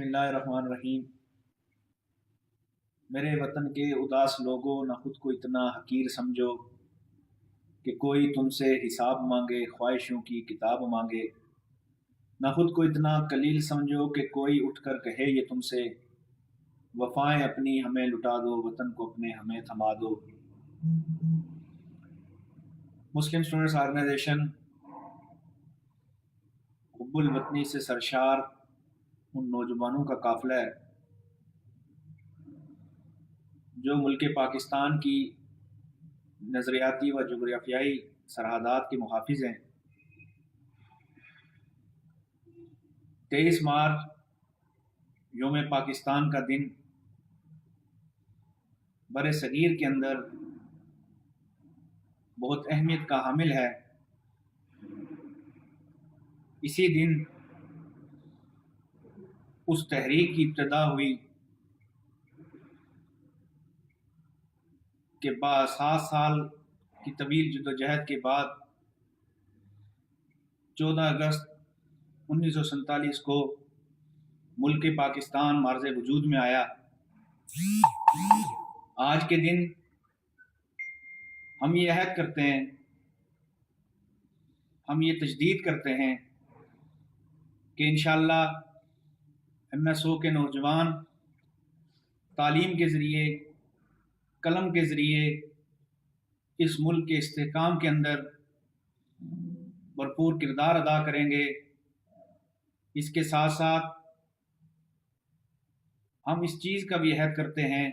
بسم اللہ الرحمن الرحیم۔ میرے وطن کے اداس لوگوں، نہ خود کو اتنا حقیر سمجھو کہ کوئی تم سے حساب مانگے، خواہشوں کی کتاب مانگے۔ نہ خود کو اتنا قلیل سمجھو کہ کوئی اٹھ کر کہے یہ تم سے، وفائیں اپنی ہمیں لٹا دو، وطن کو اپنے ہمیں تھما دو۔ مسلم اسٹوڈنٹس آرگنائزیشن حب الوطنی سے سرشار ان نوجوانوں کا قافلہ ہے جو ملک پاکستان کی نظریاتی و جغرافیائی سرحدات کے محافظ ہیں۔ 23 مارچ یوم پاکستان کا دن بر صغیر کے اندر بہت اہمیت کا حامل ہے۔ اسی دن اس تحریک کی ابتدا ہوئی کہ 7 سال کی طویل جدوجہد کے بعد 14 اگست 1947 کو ملک پاکستان معرض وجود میں آیا۔ آج کے دن ہم یہ عہد کرتے ہیں، ہم یہ تجدید کرتے ہیں کہ انشاءاللہ MSO کے نوجوان تعلیم کے ذریعے، قلم کے ذریعے اس ملک کے استحکام کے اندر بھرپور کردار ادا کریں گے۔ اس کے ساتھ ساتھ ہم اس چیز کا بھی عہد کرتے ہیں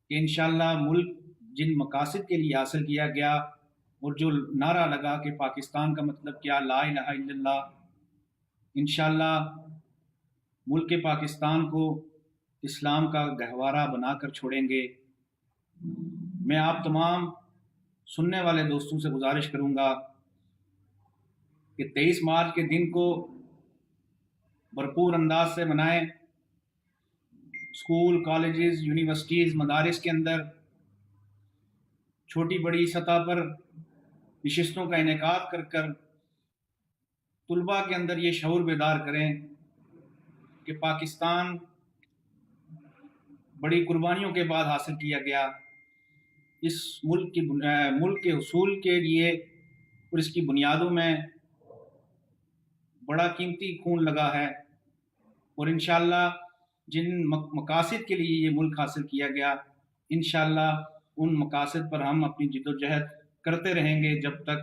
کہ انشاءاللہ ملک جن مقاصد کے لیے حاصل کیا گیا اور جو نعرہ لگا کہ پاکستان کا مطلب کیا، لا الہ الا اللہ، انشاءاللہ ملک پاکستان کو اسلام کا گہوارہ بنا کر چھوڑیں گے۔ میں آپ تمام سننے والے دوستوں سے گزارش کروں گا کہ 23 مارچ کے دن کو بھرپور انداز سے منائیں۔ اسکول، کالجز، یونیورسٹیز، مدارس کے اندر چھوٹی بڑی سطح پر نشستوں کا انعقاد کر کر طلباء کے اندر یہ شعور بیدار کریں کہ پاکستان بڑی قربانیوں کے بعد حاصل کیا گیا۔ اس ملک کے حصول کے لیے اور اس کی بنیادوں میں بڑا قیمتی خون لگا ہے، اور انشاءاللہ جن مقاصد کے لیے یہ ملک حاصل کیا گیا، انشاءاللہ ان مقاصد پر ہم اپنی جدوجہد کرتے رہیں گے جب تک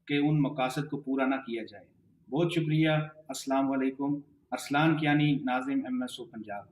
کہ ان مقاصد کو پورا نہ کیا جائے۔ بہت شکریہ۔ السلام علیکم۔ ارسلان کیانی، ناظم MSO پنجاب۔